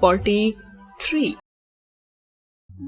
43।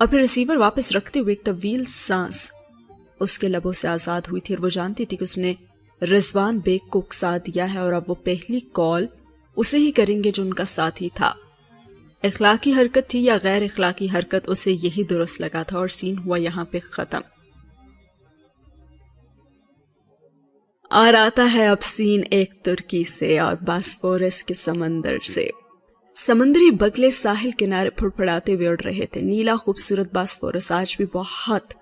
اور پھر ریسیور واپس رکھتے ہوئے ایک طویل سانس اس کے لبوں سے آزاد ہوئی تھی اور وہ جانتی تھی کہ اس نے رضوان بیگ کو اکسا دیا ہے اور اب وہ پہلی کال اسے ہی کریں گے جو ان کا ساتھی تھا۔ اخلاقی حرکت تھی یا غیر اخلاقی حرکت، اسے یہی درست لگا تھا اور سین ہوا یہاں پہ ختم۔ اور آتا ہے اب سین ایک ترکی سے اور باسفورس کے سمندر سے۔ سمندری بگلے ساحل کنارے پھڑپھڑاتے ہوئے اڑ رہے تھے۔ نیلا خوبصورت باسفورس آج بھی بہت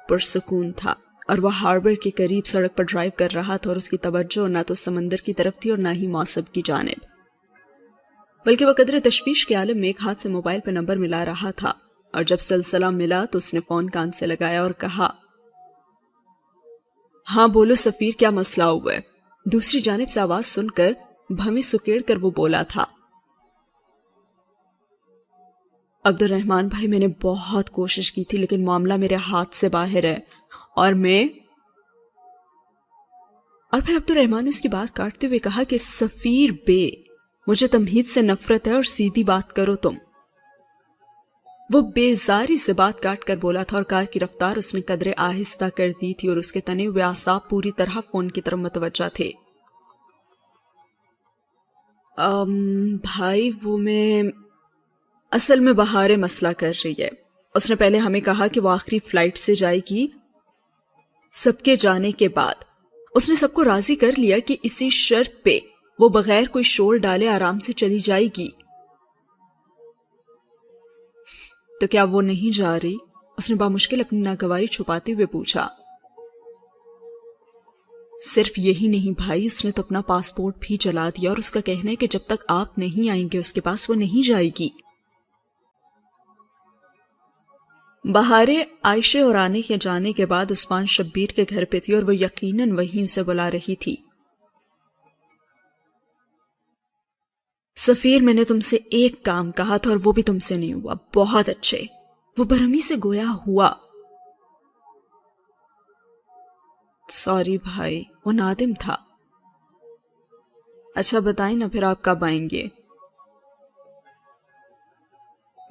پرسکون تھا اور وہ ہاربر کے قریب سڑک پر ڈرائیو کر رہا تھا اور اس کی توجہ نہ تو سمندر کی طرف تھی اور نہ ہی موسم کی جانب، بلکہ وہ قدر تشویش کے عالم میں ایک ہاتھ سے موبائل پہ نمبر ملا رہا تھا۔ اور جب سلسلہ ملا تو اس نے فون کان سے لگایا اور کہا، ہاں بولو سفیر، کیا مسئلہ ہوا ہے؟ دوسری جانب سے آواز سن کر بھویں سکیڑ کر وہ بولا تھا، عبد الرحمن بھائی، میں نے بہت کوشش کی تھی لیکن معاملہ میرے ہاتھ سے باہر ہے اور پھر عبد الرحمن نے اس کی بات کاٹتے ہوئے کہا کہ سفیر بے، مجھے تمہید سے نفرت ہے اور سیدھی بات کرو تم۔ وہ بیزاری سے بات کاٹ کر بولا تھا اور کار کی رفتار اس نے قدرے آہستہ کر دی تھی اور اس کے تنے ہوئے اعصاب پوری طرح فون کی طرف متوجہ تھے۔ بھائی وہ میں اصل میں بہارے مسئلہ کر رہی ہے۔ اس نے پہلے ہمیں کہا کہ وہ آخری فلائٹ سے جائے گی، سب کے جانے کے بعد اس نے سب کو راضی کر لیا کہ اسی شرط پہ وہ بغیر کوئی شور ڈالے آرام سے چلی جائے گی۔ تو کیا وہ نہیں جا رہی؟ اس نے بامشکل اپنی ناگواری چھپاتے ہوئے پوچھا۔ صرف یہی نہیں بھائی، اس نے تو اپنا پاسپورٹ بھی جلا دیا اور اس کا کہنا ہے کہ جب تک آپ نہیں آئیں گے اس کے پاس وہ نہیں جائے گی۔ بہارے عائشہ اور آنے کے جانے کے بعد عثمان شبیر کے گھر پہ تھی اور وہ یقیناً وہیں اسے بلا رہی تھی۔ سفیر، میں نے تم سے ایک کام کہا تھا اور وہ بھی تم سے نہیں ہوا۔ بہت اچھے، وہ برہمی سے گویا ہوا۔ سوری بھائی، وہ نادم تھا۔ اچھا بتائیں نا پھر آپ کب آئیں گے؟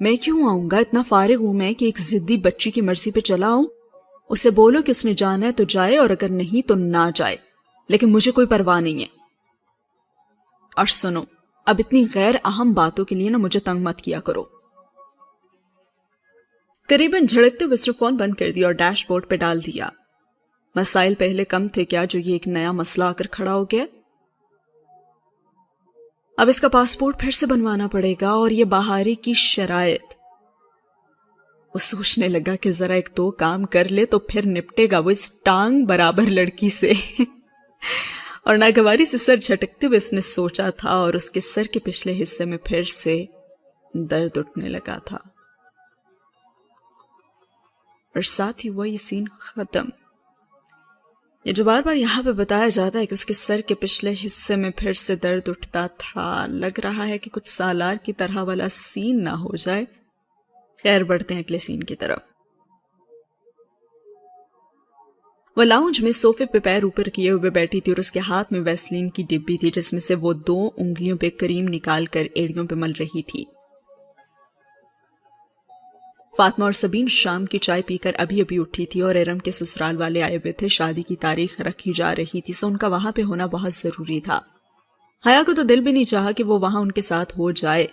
میں کیوں آؤں گا؟ اتنا فارغ ہوں میں کہ ایک ضدی بچی کی مرضی پہ چلا آؤں؟ اسے بولو کہ اس نے جانا ہے تو جائے اور اگر نہیں تو نہ جائے، لیکن مجھے کوئی پرواہ نہیں ہے۔ اور سنو، اب اتنی غیر اہم باتوں کے لیے نا مجھے تنگ مت کیا کرو۔ قریباً جھڑکتے ہوئے اس نے فون بند کر دیا اور ڈیش بورڈ پہ ڈال دیا۔ مسائل پہلے کم تھے کیا جو یہ ایک نیا مسئلہ آ کر کھڑا ہو گیا؟ اب اس کا پاسپورٹ پھر سے بنوانا پڑے گا اور یہ بہاری کی شرائط۔ وہ سوچنے لگا کہ ذرا ایک دو کام کر لے تو پھر نپٹے گا وہ اس ٹانگ برابر لڑکی سے۔ اور ناگواری سے سر جھٹکتے ہوئے اس نے سوچا تھا اور اس کے سر کے پچھلے حصے میں پھر سے درد اٹھنے لگا تھا۔ اور ساتھ ہی وہ یہ سین ختم۔ یہ جو بار بار یہاں پہ بتایا جاتا ہے کہ اس کے سر کے پچھلے حصے میں پھر سے درد اٹھتا تھا، لگ رہا ہے کہ کچھ سالار کی طرح والا سین نہ ہو جائے۔ خیر، بڑھتے ہیں اگلے سین کی طرف۔ وہ لاؤنج میں صوفے پہ پیر اوپر کیے ہوئے بیٹھی تھی اور اس کے ہاتھ میں ویسلین کی ڈبی تھی جس میں سے وہ 2 انگلیوں پہ کریم نکال کر ایڑیوں پہ مل رہی تھی۔ فاطمہ اور سبین شام کی چائے پی کر ابھی اٹھی تھی اور ارم کے سسرال والے آئے ہوئے تھے۔ شادی کی تاریخ رکھی جا رہی تھی، سو ان کا وہاں پہ ہونا بہت ضروری تھا۔ حیا کو تو دل بھی نہیں چاہا کہ وہ وہاں ان کے ساتھ ہو جائے۔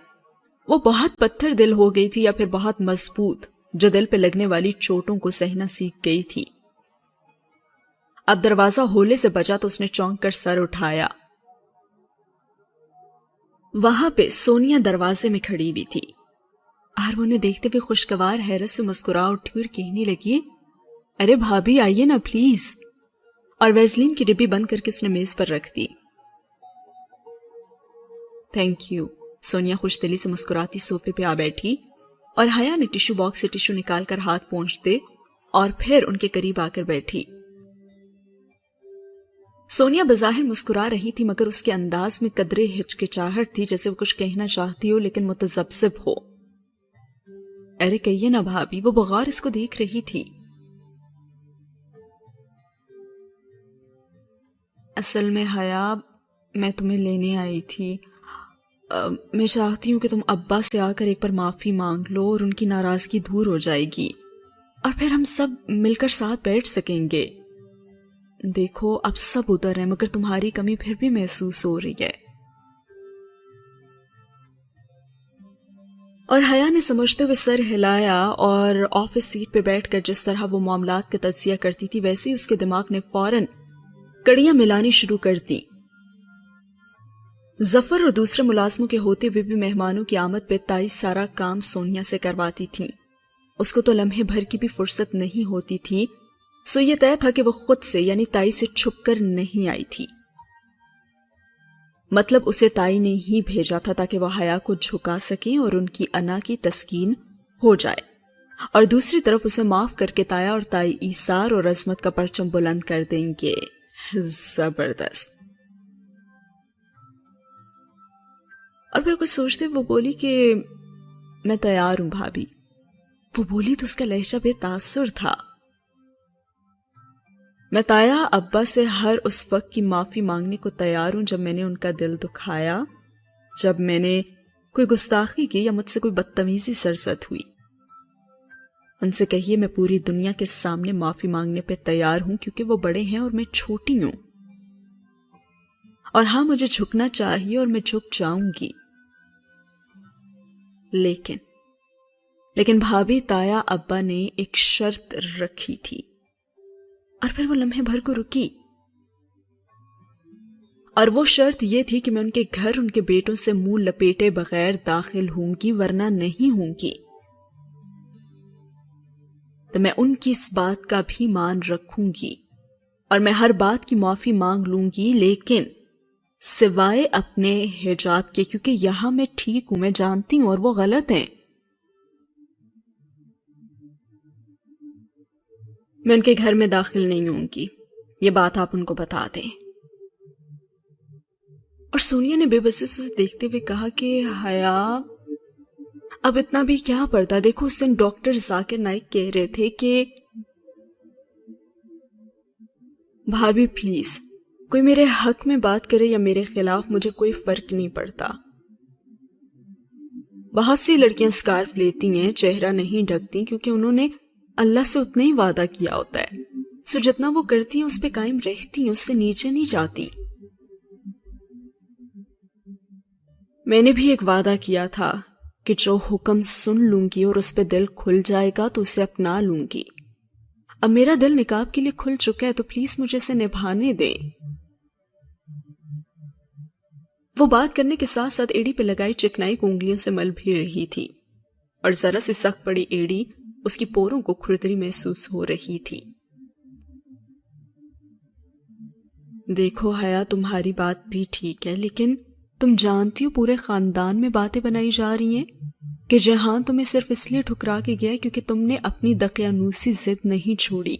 وہ بہت پتھر دل ہو گئی تھی یا پھر بہت مضبوط، جو دل پہ لگنے والی چوٹوں کو سہنا سیکھ گئی تھی۔ اب دروازہ ہولے سے بجا تو اس نے چونک کر سر اٹھایا۔ وہاں پہ سونیا دروازے میں کھڑی ہوئی تھی اور وہ انہیں دیکھتے ہوئے خوشگوار حیرت سے مسکرا اٹھی اور کہنے لگی، ارے بھابھی آئیے نا پلیز، اور ویزلین کی ڈبی بند کر کے اس نے میز پر رکھ دی۔ Thank you. سونیا خوش دلی سے مسکراتی صوفے پہ آ بیٹھی اور حیا نے ٹیشو باکس سے ٹیشو نکال کر ہاتھ پونچھ دے اور پھر ان کے قریب آ کر بیٹھی۔ سونیا بظاہر مسکرا رہی تھی مگر اس کے انداز میں قدرے ہچکچاہٹ تھی، جیسے وہ کچھ کہنا چاہتی ہو لیکن متذبذب ہو۔ ارے کہیے نا بھابھی، وہ بغور اس کو دیکھ رہی تھی۔ اصل میں حیا، میں تمہیں لینے آئی تھی میں چاہتی ہوں کہ تم ابا سے آ کر ایک بار معافی مانگ لو اور ان کی ناراضگی دور ہو جائے گی اور پھر ہم سب مل کر ساتھ بیٹھ سکیں گے. دیکھو اب سب ادھر ہیں مگر تمہاری کمی پھر بھی محسوس ہو رہی ہے. اور حیا نے سمجھتے ہوئے سر ہلایا اور آفس سیٹ پہ بیٹھ کر جس طرح وہ معاملات کا تجزیہ کرتی تھی ویسے ہی اس کے دماغ نے فوراً کڑیاں ملانی شروع کر دی. ظفر اور دوسرے ملازموں کے ہوتے ہوئے بھی مہمانوں کی آمد پہ تائی سارا کام سونیا سے کرواتی تھی. اس کو تو لمحے بھر کی بھی فرصت نہیں ہوتی تھی، سو یہ طے تھا کہ وہ خود سے یعنی تائی سے چھپ کر نہیں آئی تھی. مطلب اسے تائی نے ہی بھیجا تھا تاکہ وہ حیا کو جھکا سکیں اور ان کی انا کی تسکین ہو جائے، اور دوسری طرف اسے معاف کر کے تایا اور تائی ایثار اور عظمت کا پرچم بلند کر دیں گے. زبردست. اور پھر کچھ سوچتے وہ بولی کہ میں تیار ہوں بھابھی. وہ بولی تو اس کا لہجہ بے تاثر تھا. میں تایا ابا سے ہر اس وقت کی معافی مانگنے کو تیار ہوں جب میں نے ان کا دل دکھایا، جب میں نے کوئی گستاخی کی یا مجھ سے کوئی بدتمیزی سرزد ہوئی. ان سے کہیے میں پوری دنیا کے سامنے معافی مانگنے پہ تیار ہوں کیونکہ وہ بڑے ہیں اور میں چھوٹی ہوں. اور ہاں مجھے جھکنا چاہیے اور میں جھک جاؤں گی. لیکن بھابھی تایا ابا نے ایک شرط رکھی تھی اور پھر وہ لمحے بھر کو رکی. اور وہ شرط یہ تھی کہ میں ان کے گھر ان کے بیٹوں سے منہ لپیٹے بغیر داخل ہوں گی ورنہ نہیں ہوں گی. تو میں ان کی اس بات کا بھی مان رکھوں گی اور میں ہر بات کی معافی مانگ لوں گی، لیکن سوائے اپنے حجاب کے، کیونکہ یہاں میں ٹھیک ہوں، میں جانتی ہوں اور وہ غلط ہیں. میں ان کے گھر میں داخل نہیں ہوں گی، یہ بات آپ ان کو بتا دیں. اور سونیا نے بے بسی سے دیکھتے ہوئے کہا کہ حیا اب اتنا بھی کیا پڑتا، دیکھو اس دن ڈاکٹر ذاکر نائک کہہ رہے تھے کہ بھابھی پلیز کوئی میرے حق میں بات کرے یا میرے خلاف مجھے کوئی فرق نہیں پڑتا. بہت سی لڑکیاں سکارف لیتی ہیں، چہرہ نہیں ڈھکتی کیونکہ انہوں نے اللہ سے اتنا ہی وعدہ کیا ہوتا ہے، سو جتنا وہ کرتی ہیں اس پہ قائم رہتی ہیں، اس سے نیچے نہیں جاتی. میں نے بھی ایک وعدہ کیا تھا کہ جو حکم سن لوں گی اور اس پہ دل کھل جائے گا تو اسے اپنا لوں گی. اب میرا دل نکاب کے لیے کھل چکا ہے تو پلیز مجھے اسے نبھانے دیں. وہ بات کرنے کے ساتھ ساتھ ایڑی پہ لگائی چکنائی کو انگلیوں سے مل بھی رہی تھی اور ذرا سی سخت پڑی ایڑی اس کی پوروں کو کھردری محسوس ہو رہی تھی. دیکھو حیا تمہاری بات بھی ٹھیک ہے، لیکن تم جانتی ہو پورے خاندان میں باتیں بنائی جا رہی ہیں کہ جہان تمہیں صرف اس لیے ٹھکرا کے گیا کیونکہ تم نے اپنی دقیانوسی ضد نہیں چھوڑی.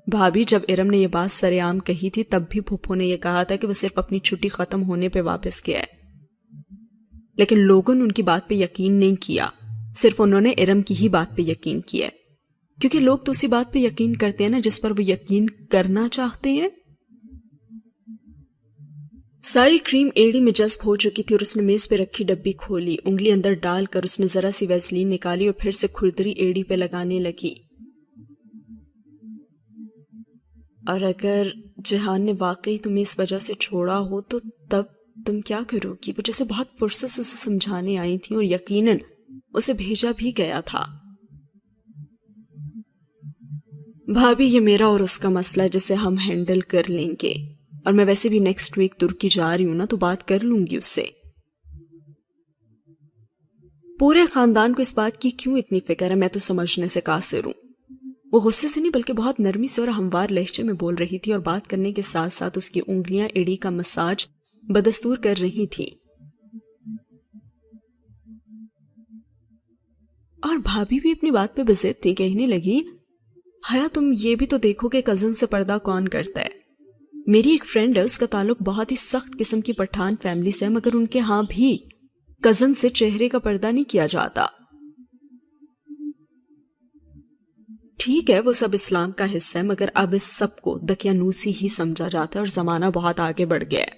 بھابھی جب ارم نے یہ بات سر عام کہی تھی تب بھی پھپھو نے یہ کہا تھا کہ وہ صرف اپنی چھٹی ختم ہونے پہ واپس گیا ہے، لیکن لوگوں نے ان کی بات پہ یقین نہیں کیا، صرف انہوں نے ارم کی ہی بات پہ یقین کیا ہے، کیونکہ لوگ تو اسی بات پہ یقین کرتے ہیں نا جس پر وہ یقین کرنا چاہتے ہیں. ساری کریم ایڑی میں جذب ہو چکی تھی اور اس نے میز پہ رکھی ڈبی کھولی، انگلی اندر ڈال کر اس نے ذرا سی ویسلین نکالی اور پھر سے کھردری ایڑی پہ لگانے لگی. اور اگر جہان نے واقعی تمہیں اس وجہ سے چھوڑا ہو تو تب تم کیا کرو گی؟ وہ جیسے بہت فرصت سے اسے سمجھانے آئی تھی اور یقیناً اسے بھیجا بھی گیا تھا. بھابھی یہ میرا اور اس کا مسئلہ ہے جسے ہم ہینڈل کر لیں گے، اور میں ویسے بھی نیکسٹ ویک ترکی جا رہی ہوں نا تو بات کر لوں گی اس سے. پورے خاندان کو اس بات کی کیوں اتنی فکر ہے؟ میں تو سمجھنے سے قاصر ہوں. وہ غصے سے نہیں بلکہ بہت نرمی سے اور ہموار لہجے میں بول رہی تھی اور بات کرنے کے ساتھ ساتھ اس کی انگلیاں ایڑی کا مساج بدستور کر رہی تھی. اور بھابھی بھی اپنی بات پہ بضد تھی، کہنے لگی حیا تم یہ بھی تو دیکھو کہ کزن سے پردہ کون کرتا ہے. میری ایک فرینڈ ہے، اس کا تعلق بہت ہی سخت قسم کی پٹھان فیملی سے ہے، مگر ان کے ہاں بھی کزن سے چہرے کا پردہ نہیں کیا جاتا. ٹھیک ہے وہ سب اسلام کا حصہ ہے، مگر اب اس سب کو دقیانوسی ہی سمجھا جاتا ہے اور زمانہ بہت آگے بڑھ گیا ہے.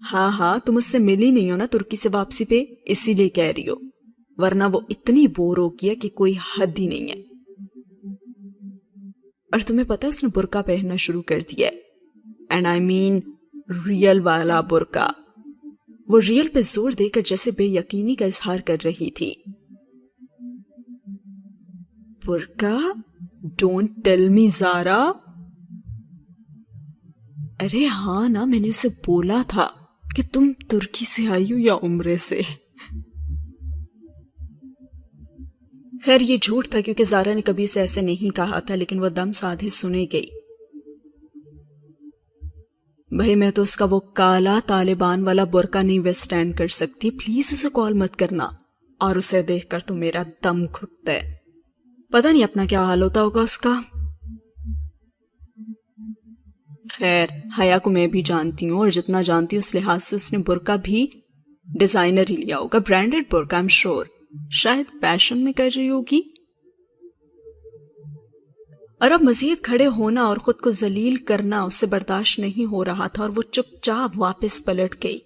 ہاں ہاں، تم اس سے ملی نہیں ہو نا ترکی سے واپسی پہ، اسی لیے کہہ رہی ہو، ورنہ وہ اتنی بور ہو گیا کہ کوئی حد ہی نہیں ہے۔ اور تمہیں پتا اس نے برقع پہننا شروع کر دیا ہے، اینڈ آئی مین ریئل والا برقع۔ وہ ریئل پہ زور دے کر جیسے بے یقینی کا اظہار کر رہی تھی۔ برقع؟ ڈونٹ ٹیل می زارا۔ ارے ہاں نا، میں نے اسے بولا تھا کہ تم ترکی سے آئی ہو یا عمرے سے۔ خیر یہ جھوٹ تھا کیونکہ زارا نے کبھی اسے ایسے نہیں کہا تھا، لیکن وہ دم سادھے سنے گئی۔ بھائی میں تو اس کا وہ کالا طالبان والا برقع نہیں ویسٹینڈ کر سکتی، پلیز اسے کال مت کرنا۔ اور اسے دیکھ کر تو میرا دم گھٹتا ہے، پتہ نہیں اپنا کیا حال ہوتا ہوگا اس کا۔ خیر حیا کو میں بھی جانتی ہوں، اور جتنا جانتی ہوں اس لحاظ سے اس نے برقع بھی ڈیزائنر ہی لیا ہوگا، برانڈڈ برقع، ایم شور، شاید پیشن میں کر رہی ہوگی۔ اور اب مزید کھڑے ہونا اور خود کو ذلیل کرنا اس سے برداشت نہیں ہو رہا تھا، اور وہ چپ چاپ واپس پلٹ گئی۔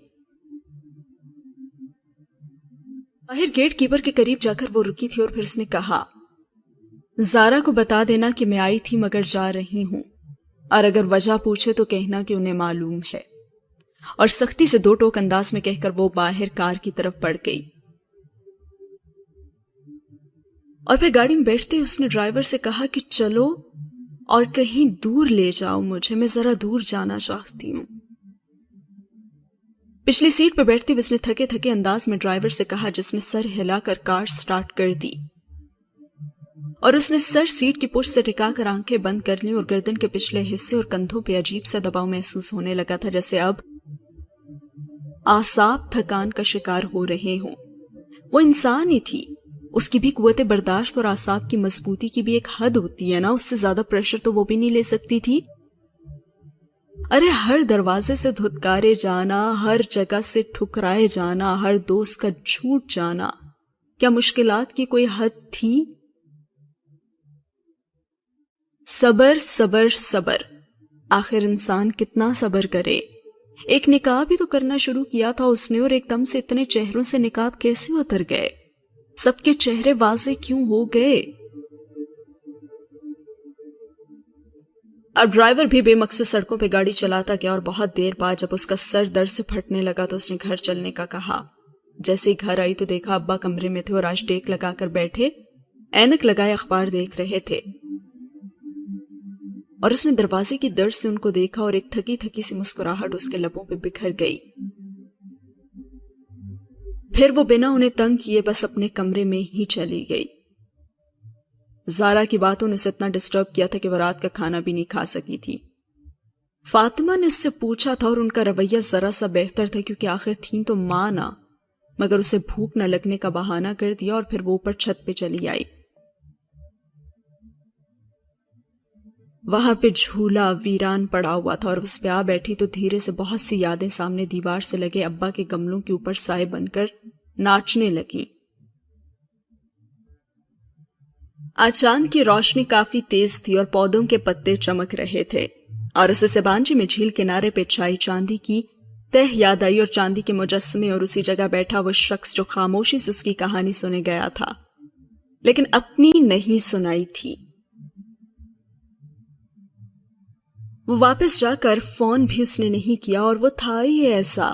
باہر گیٹ کیپر کے قریب جا کر وہ رکی تھی، اور پھر اس نے کہا، زارا کو بتا دینا کہ میں آئی تھی مگر جا رہی ہوں، اور اگر وجہ پوچھے تو کہنا کہ انہیں معلوم ہے۔ اور سختی سے دو ٹوک انداز میں کہہ کر وہ باہر کار کی طرف بڑھ گئی۔ اور پھر گاڑی میں بیٹھتے اس نے ڈرائیور سے کہا کہ چلو اور کہیں دور لے جاؤ مجھے، میں ذرا دور جانا چاہتی ہوں۔ پچھلی سیٹ پہ بیٹھتے اس نے تھکے تھکے انداز میں ڈرائیور سے کہا، جس نے سر ہلا کر کار سٹارٹ کر دی، اور اس نے سر سیٹ کی پشت سے ٹکا کر آنکھیں بند کر لیں، اور گردن کے پچھلے حصے اور کندھوں پہ عجیب سا دباؤ محسوس ہونے لگا تھا، جیسے اب اعصاب تھکان کا شکار ہو رہے ہوں۔ وہ انسان ہی تھی، اس کی بھی قوت برداشت اور اعصاب کی مضبوطی کی بھی ایک حد ہوتی ہے نا، اس سے زیادہ پریشر تو وہ بھی نہیں لے سکتی تھی۔ ارے ہر دروازے سے دھتکارے جانا، ہر جگہ سے ٹھکرائے جانا، ہر دوست کا جھوٹ جانا، کیا مشکلات کی کوئی حد تھی؟ صبر صبر صبر، آخر انسان کتنا صبر کرے۔ ایک نقاب ہی تو کرنا شروع کیا تھا اس نے، اور ایک دم سے اتنے چہروں سے نقاب کیسے اتر گئے؟ سب کے چہرے واضح کیوں ہو گئے؟ اب ڈرائیور بھی بے مقصد سڑکوں پہ گاڑی چلاتا گیا، اور بہت دیر بعد جب اس کا سر درد سے پھٹنے لگا تو اس نے گھر چلنے کا کہا۔ جیسے ہی گھر آئی تو دیکھا ابا کمرے میں تھے اور آج ٹیک لگا کر بیٹھے اینک لگائے اخبار دیکھ رہے تھے، اور اس نے دروازے کی درز سے ان کو دیکھا، اور ایک تھکی تھکی سی مسکراہٹ اس کے لبوں پہ بکھر گئی۔ پھر وہ بنا انہیں تنگ کیے بس اپنے کمرے میں ہی چلی گئی۔ زارا کی باتوں نے اسے اتنا ڈسٹرب کیا تھا کہ وہ رات کا کھانا بھی نہیں کھا سکی تھی۔ فاطمہ نے اس سے پوچھا تھا، اور ان کا رویہ ذرا سا بہتر تھا کیونکہ آخر تھیں تو ماں نہ، مگر اسے بھوک نہ لگنے کا بہانہ کر دیا، اور پھر وہ اوپر چھت پہ چلی آئی۔ وہاں پہ جھولا ویران پڑا ہوا تھا، اور اس پہ آ بیٹھی تو دھیرے سے بہت سی یادیں سامنے دیوار سے لگے ابا کے گملوں کے اوپر سائے بن کر ناچنے لگی۔ آج چاند کی روشنی کافی تیز تھی اور پودوں کے پتے چمک رہے تھے، اور اسے سبانجی میں جھیل کنارے پہ چھائی چاندی کی تہ یاد آئی، اور چاندی کے مجسمے، اور اسی جگہ بیٹھا وہ شخص جو خاموشی سے اس کی کہانی سنے گیا تھا لیکن اپنی نہیں سنائی تھی۔ وہ واپس جا کر فون بھی اس نے نہیں کیا، اور وہ تھا ہی ایسا،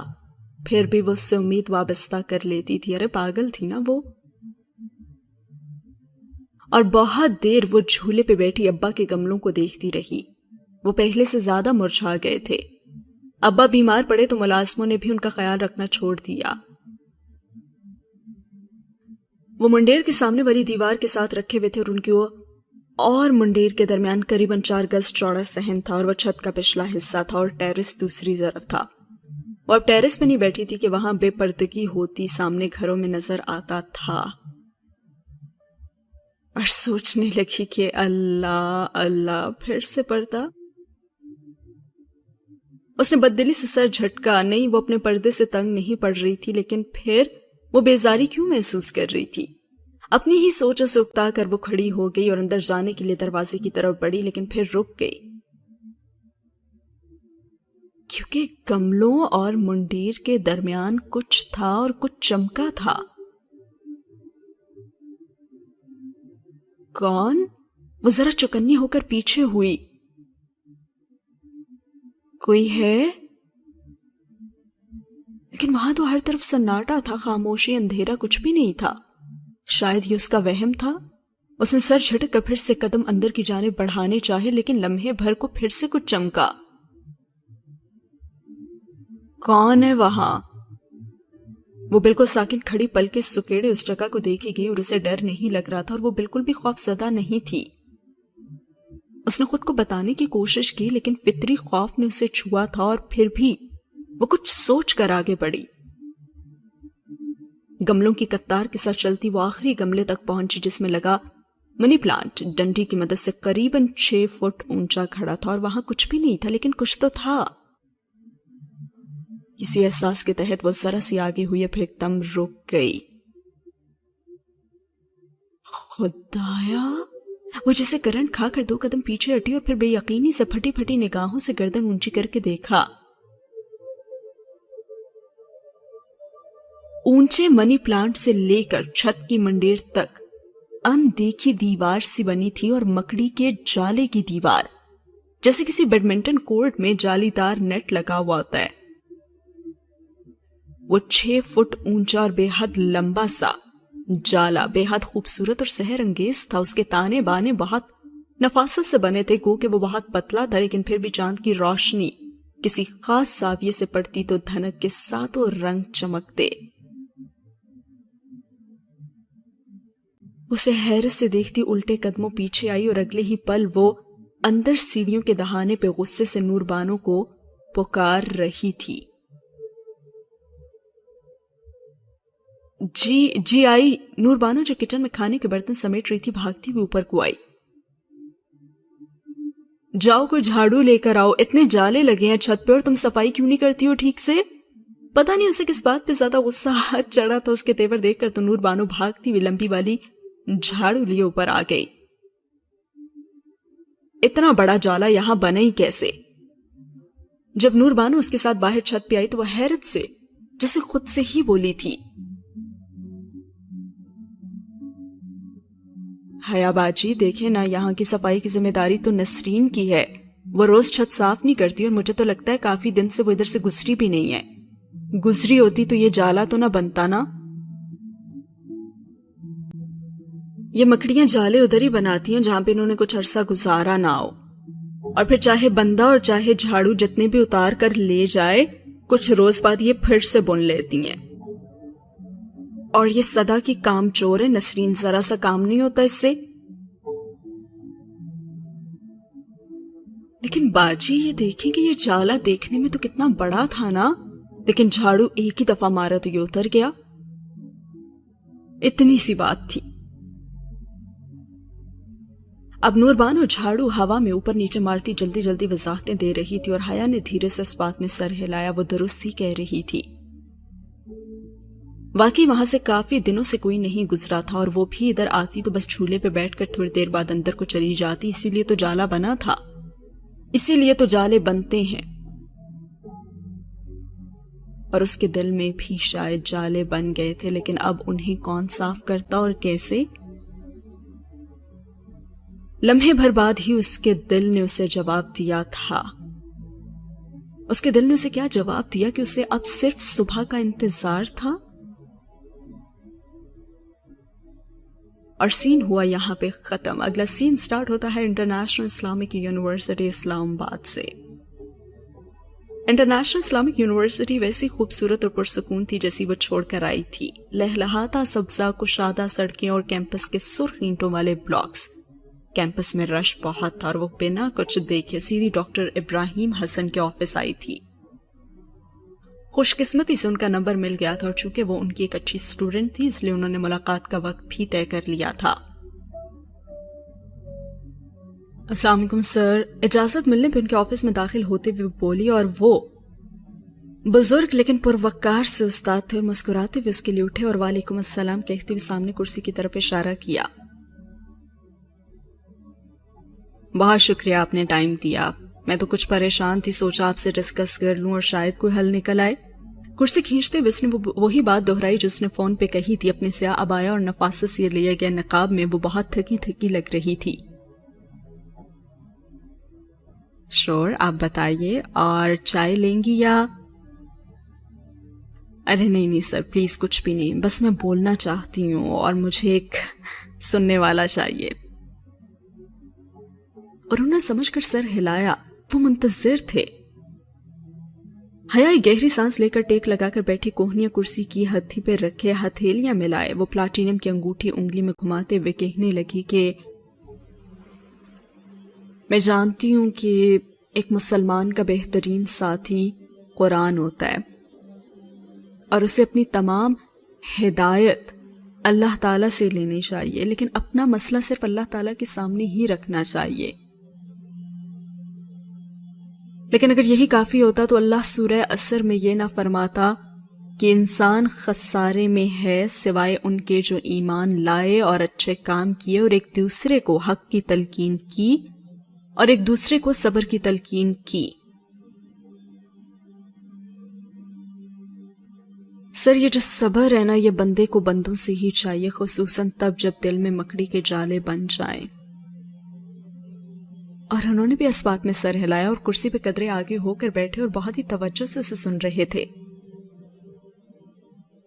پھر بھی وہ اس سے امید وابستہ کر لیتی تھی۔ ارے پاگل تھی نا وہ۔ اور بہت دیر وہ جھولے پہ بیٹھی ابا کے گملوں کو دیکھتی رہی۔ وہ پہلے سے زیادہ مرجھا گئے تھے، ابا بیمار پڑے تو ملازموں نے بھی ان کا خیال رکھنا چھوڑ دیا۔ وہ منڈیر کے سامنے والی دیوار کے ساتھ رکھے ہوئے تھے، اور ان کی اور منڈیر کے درمیان قریباً 4 گز چوڑا صحن تھا، اور وہ چھت کا پچھلا حصہ تھا، اور ٹیرس دوسری طرف تھا۔ وہ اب ٹیرس پہ نہیں بیٹھی تھی کہ وہاں بے پردگی ہوتی سامنے گھروں میں نظر آتا تھا، اور سوچنے لگی کہ اللہ اللہ پھر سے پردہ۔ اس نے بددلی سے سر جھٹکا، نہیں وہ اپنے پردے سے تنگ نہیں پڑ رہی تھی، لیکن پھر وہ بیزاری کیوں محسوس کر رہی تھی؟ اپنی ہی سوچوں سے اکتا کر وہ کھڑی ہو گئی اور اندر جانے کے لیے دروازے کی طرف بڑھی، لیکن پھر رک گئی۔ کیونکہ گملوں اور منڈیر کے درمیان کچھ تھا اور کچھ چمکا تھا۔ کون؟ وہ ذرا چوکنی ہو کر پیچھے ہوئی۔ کوئی ہے؟ لیکن وہاں تو ہر طرف سناٹا تھا، خاموشی، اندھیرا، کچھ بھی نہیں تھا۔ شاید یہ اس کا وہم تھا۔ اس نے سر جھٹک کر پھر سے قدم اندر کی جانب بڑھانے چاہے، لیکن لمحے بھر کو پھر سے کچھ چمکا۔ کون ہے وہاں؟ وہ بالکل ساکن کھڑی پل کے سکیڑے اس جگہ کو دیکھی گئی اور اسے ڈر نہیں لگ رہا تھا اور وہ بالکل بھی خوف زدہ نہیں تھی۔ اس نے خود کو بتانے کی کوشش کی، لیکن فطری خوف نے اسے چھوا تھا اور پھر بھی وہ کچھ سوچ کر آگے بڑھی۔ گملوں کی قطار کے ساتھ چلتی وہ آخری گملے تک پہنچی جس میں لگا منی پلانٹ ڈنڈی کی مدد سے قریباً 6 فٹ اونچا کھڑا تھا، اور وہاں کچھ بھی نہیں تھا، لیکن کچھ تو تھا۔ کسی احساس کے تحت وہ ذرا سی آگے ہوئی، پھر ایک دم رک گئی۔ خدایا! وہ جیسے کرنٹ کھا کر 2 قدم پیچھے ہٹی اور پھر بے یقینی سے پھٹی پھٹی نگاہوں سے گردن اونچی کر کے دیکھا۔ اونچے منی پلانٹ سے لے کر چھت کی منڈیر تک اندیکھی دیوار سی بنی تھی، اور مکڑی کے جالے کی دیوار، جیسے کسی بیڈمنٹن کورٹ میں جالی دار نیٹ لگا ہوا ہوتا ہے۔ وہ 6 فٹ اونچا اور بے حد لمبا سا جالا بے حد خوبصورت اور سحر انگیز تھا۔ اس کے تانے بانے بہت نفاست سے بنے تھے، گو کہ وہ بہت پتلا تھا، لیکن پھر بھی چاند کی روشنی کسی خاص زاویے سے پڑتی تو دھنک کے ساتوں رنگ چمکتے۔ اسے حیرت سے دیکھتی الٹے قدموں پیچھے آئی، اور اگلے ہی پل وہ اندر سیڑھیوں کے دہانے پہ غصے سے نور بانو کو پکار رہی تھی۔ جی آئی۔ نور بانو جو کچن میں کھانے کے برتن سمیٹ رہی تھی بھاگتی ہوئی اوپر کو آئی۔ جاؤ کوئی جھاڑو لے کر آؤ، اتنے جالے لگے ہیں چھت پہ اور تم صفائی کیوں نہیں کرتی ہو ٹھیک سے؟ پتہ نہیں اسے کس بات پہ زیادہ غصہ چڑھا تھا اس کے تیور دیکھ کر تو نور بانو بھاگتی ہوئی لمبی والی جھاڑو لیے اوپر آ گئی۔ اتنا بڑا جالا یہاں بنا ہی کیسے؟ جب نور بانو اس کے ساتھ باہر چھت پہ آئی تو وہ حیرت سے جیسے خود سے ہی بولی تھی، حیا باجی دیکھیں نا، یہاں کی صفائی کی ذمہ داری تو نسرین کی ہے، وہ روز چھت صاف نہیں کرتی، اور مجھے تو لگتا ہے کافی دن سے وہ ادھر سے گزری بھی نہیں ہے۔ گزری ہوتی تو یہ جالا تو نہ بنتا نا۔ یہ مکڑیاں جالے ادھر ہی بناتی ہیں جہاں پہ انہوں نے کچھ عرصہ گزارا نہ ہو، اور پھر چاہے بندہ اور چاہے جھاڑو جتنے بھی اتار کر لے جائے، کچھ روز بعد یہ پھر سے بن لیتی ہیں۔ اور یہ صدا کی کام چور ہے نسرین، ذرا سا کام نہیں ہوتا اس سے۔ لیکن باجی یہ دیکھیں کہ یہ جالا دیکھنے میں تو کتنا بڑا تھا نا، لیکن جھاڑو ایک ہی دفعہ مارا تو یہ اتر گیا۔ اتنی سی بات تھی۔ اب نور بانو جھاڑو ہوا میں اوپر نیچے مارتی جلدی جلدی وضاحتیں دے رہی تھی، اور حیا نے دھیرے سے اس بات میں سر ہلایا، وہ درست ہی کہہ رہی تھی۔ واقعی وہاں سے کافی دنوں سے کوئی نہیں گزرا تھا، اور وہ بھی ادھر آتی تو بس جھولے پہ بیٹھ کر تھوڑی دیر بعد اندر کو چلی جاتی، اسی لیے تو جالا بنا تھا، اسی لیے تو جالے بنتے ہیں۔ اور اس کے دل میں بھی شاید جالے بن گئے تھے، لیکن اب انہیں کون صاف کرتا اور کیسے؟ لمحے بھر بعد ہی اس کے دل نے اسے جواب دیا تھا۔ اس کے دل نے اسے کیا جواب دیا کہ اسے اب صرف صبح کا انتظار تھا؟ اور سین ہوا یہاں پہ ختم۔ اگلا سین سٹارٹ ہوتا ہے انٹرنیشنل اسلامک یونیورسٹی اسلام آباد سے۔ انٹرنیشنل اسلامک یونیورسٹی ویسی خوبصورت اور پرسکون تھی جیسی وہ چھوڑ کر آئی تھی۔ لہلہاتا سبزہ کشادہ سڑکیں اور کیمپس کے سرخ اینٹوں والے بلاکس۔ کیمپس میں رش بہت تھا، اور وہ بنا کچھ دیکھے سیدھی ڈاکٹر ابراہیم حسن کے آفس آئی تھی۔ خوش قسمتی سے ان کا نمبر مل گیا تھا، اور چونکہ وہ ان کی ایک اچھی اسٹوڈنٹ تھی اس لیے انہوں نے ملاقات کا وقت بھی طے کر لیا تھا۔ السلام علیکم سر، اجازت ملنے پہ ان کے آفس میں داخل ہوتے ہوئے بولی، اور وہ بزرگ لیکن پروقار سے استاد تھے، اور مسکراتے ہوئے اس کے لیے اٹھے اور وعلیکم السلام کہتے ہوئے سامنے کرسی کی طرف اشارہ کیا۔ بہت شکریہ آپ نے ٹائم دیا، میں تو کچھ پریشان تھی، سوچا آپ سے ڈسکس کر لوں اور شاید کوئی حل نکل آئے۔ کرسی کھینچتے ہوئے اس نے وہی بات دہرائی جو اس نے فون پہ کہی تھی۔ اپنے سیاہ عبایا اور نفاست سے لیے گئے نقاب میں وہ بہت تھکی تھکی لگ رہی تھی۔ شور، آپ بتائیے، اور چائے لیں گی یا؟ ارے نہیں سر، پلیز کچھ بھی نہیں، بس میں بولنا چاہتی ہوں اور مجھے ایک سننے والا چاہیے۔ اور انہوں نے سمجھ کر سر ہلایا، وہ منتظر تھے۔ حیا گہری سانس لے کر ٹیک لگا کر بیٹھی، کوہنیاں کرسی کی ہتھی پہ رکھے، ہتھیلیاں ملائے، وہ پلاٹینم کی انگوٹھی انگلی میں گھماتے ہوئے کہنے لگی کہ میں جانتی ہوں کہ ایک مسلمان کا بہترین ساتھی قرآن ہوتا ہے اور اسے اپنی تمام ہدایت اللہ تعالیٰ سے لینی چاہیے، لیکن اپنا مسئلہ صرف اللہ تعالیٰ کے سامنے ہی رکھنا چاہیے۔ لیکن اگر یہی کافی ہوتا تو اللہ سورہ عصر میں یہ نہ فرماتا کہ انسان خسارے میں ہے سوائے ان کے جو ایمان لائے اور اچھے کام کیے اور ایک دوسرے کو حق کی تلقین کی اور ایک دوسرے کو صبر کی تلقین کی۔ سر یہ جو صبر ہے نا، یہ بندے کو بندوں سے ہی چاہیے، خصوصاً تب جب دل میں مکڑی کے جالے بن جائیں۔ اور انہوں نے بھی اس بات میں سر ہلایا اور کرسی پہ قدرے آگے ہو کر بیٹھے اور بہت ہی توجہ سے اسے سن رہے تھے۔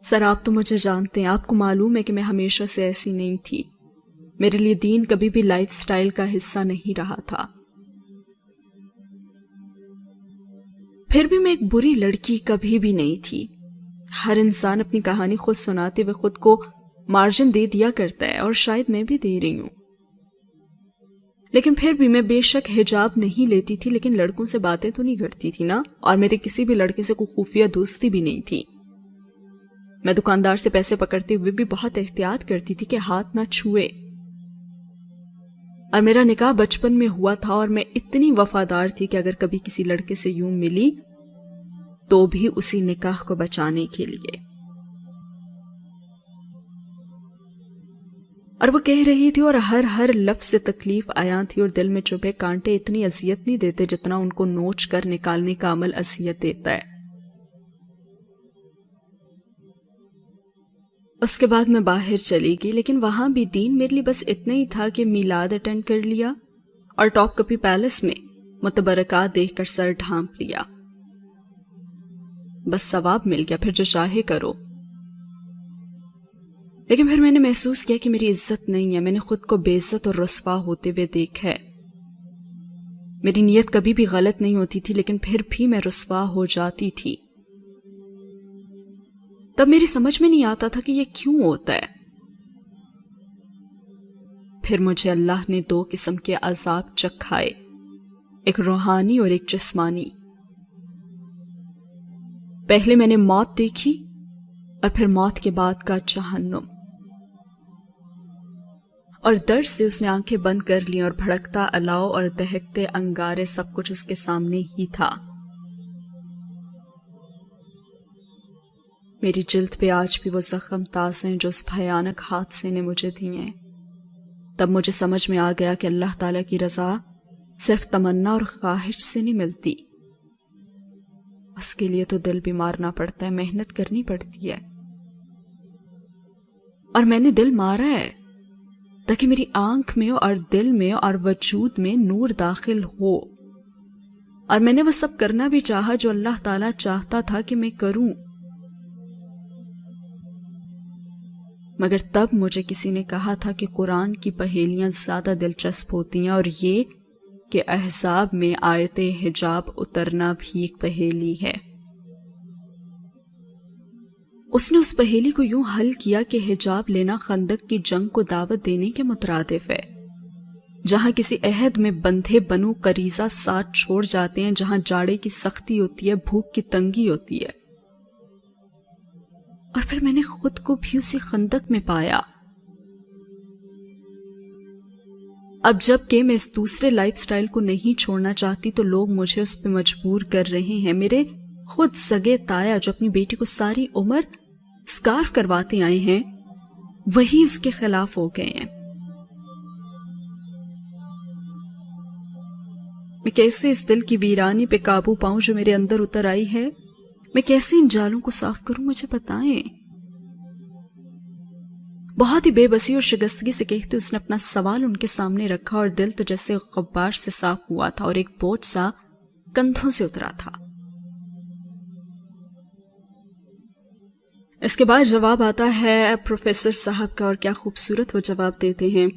سر آپ تو مجھے جانتے ہیں، آپ کو معلوم ہے کہ میں ہمیشہ سے ایسی نہیں تھی۔ میرے لیے دین کبھی بھی لائف سٹائل کا حصہ نہیں رہا تھا۔ پھر بھی میں ایک بری لڑکی کبھی بھی نہیں تھی۔ ہر انسان اپنی کہانی خود سناتے ہوئے خود کو مارجن دے دیا کرتا ہے، اور شاید میں بھی دے رہی ہوں۔ لیکن پھر بھی میں بے شک حجاب نہیں لیتی تھی، لیکن لڑکوں سے باتیں تو نہیں کرتی تھی نا، اور میرے کسی بھی لڑکے سے کوئی خفیہ دوستی بھی نہیں تھی۔ میں دکاندار سے پیسے پکڑتے ہوئے بھی بہت احتیاط کرتی تھی کہ ہاتھ نہ چھوئے۔ اور میرا نکاح بچپن میں ہوا تھا، اور میں اتنی وفادار تھی کہ اگر کبھی کسی لڑکے سے یوں ملی تو بھی اسی نکاح کو بچانے کے لیے۔ اور وہ کہہ رہی تھی اور ہر لفظ سے تکلیف آیا تھی، اور دل میں چبھے کانٹے اتنی اذیت نہیں دیتے جتنا ان کو نوچ کر نکالنے کا عمل اذیت دیتا ہے۔ اس کے بعد میں باہر چلی گئی، لیکن وہاں بھی دین میرے لیے بس اتنا ہی تھا کہ میلاد اٹینڈ کر لیا اور ٹاپ کپی پیلس میں متبرکات دیکھ کر سر ڈھانپ لیا۔ بس ثواب مل گیا، پھر جو چاہے کرو۔ لیکن پھر میں نے محسوس کیا کہ میری عزت نہیں ہے، میں نے خود کو بے عزت اور رسوا ہوتے ہوئے دیکھا ہے۔ میری نیت کبھی بھی غلط نہیں ہوتی تھی، لیکن پھر بھی میں رسوا ہو جاتی تھی۔ تب میری سمجھ میں نہیں آتا تھا کہ یہ کیوں ہوتا ہے۔ پھر مجھے اللہ نے 2 قسم کے عذاب چکھائے، ایک روحانی اور ایک جسمانی۔ پہلے میں نے موت دیکھی اور پھر موت کے بعد کا جہنم، اور درد سے اس نے آنکھیں بند کر لی، اور بھڑکتا الاؤ اور دہکتے انگارے سب کچھ اس کے سامنے ہی تھا۔ میری جلد پہ آج بھی وہ زخم تازے ہیں جو اس بھیانک حادثے نے مجھے دیے ہیں۔ تب مجھے سمجھ میں آ گیا کہ اللہ تعالیٰ کی رضا صرف تمنا اور خواہش سے نہیں ملتی، اس کے لیے تو دل بھی مارنا پڑتا ہے، محنت کرنی پڑتی ہے۔ اور میں نے دل مارا ہے تاکہ میری آنکھ میں اور دل میں اور وجود میں نور داخل ہو، اور میں نے وہ سب کرنا بھی چاہا جو اللہ تعالیٰ چاہتا تھا کہ میں کروں۔ مگر تب مجھے کسی نے کہا تھا کہ قرآن کی پہیلیاں زیادہ دلچسپ ہوتی ہیں، اور یہ کہ احزاب میں آیت حجاب اترنا بھی ایک پہیلی ہے۔ اس نے اس پہیلی کو یوں حل کیا کہ حجاب لینا خندق کی جنگ کو دعوت دینے کے مترادف ہے، جہاں کسی عہد میں بندھے بنو قریظہ ساتھ چھوڑ جاتے ہیں، جہاں جاڑے کی سختی ہوتی ہے، بھوک کی تنگی ہوتی ہے۔ اور پھر میں نے خود کو بھی اسی خندق میں پایا۔ اب جب کہ میں اس دوسرے لائف سٹائل کو نہیں چھوڑنا چاہتی تو لوگ مجھے اس پہ مجبور کر رہے ہیں۔ میرے خود سگے تایا جو اپنی بیٹی کو ساری عمر سکارف کرواتے آئے ہیں، وہی اس کے خلاف ہو گئے ہیں۔ میں کیسے اس دل کی ویرانی پہ قابو پاؤں جو میرے اندر اتر آئی ہے؟ میں کیسے ان جالوں کو صاف کروں؟ مجھے بتائیں۔ بہت ہی بے بسی اور شگستگی سے کہتے اس نے اپنا سوال ان کے سامنے رکھا اور دل تو جیسے غبار سے صاف ہوا تھا اور ایک بوجھ سا کندھوں سے اترا تھا۔ اس کے بعد جواب آتا ہے پروفیسر صاحب کا، اور کیا خوبصورت وہ جواب دیتے ہیں۔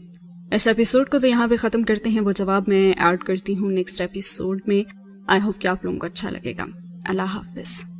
اس ایپیسوڈ کو تو یہاں پہ ختم کرتے ہیں، وہ جواب میں ایڈ کرتی ہوں نیکسٹ ایپیسوڈ میں۔ آئی ہوپ کہ آپ لوگوں کو اچھا لگے گا۔ اللہ حافظ۔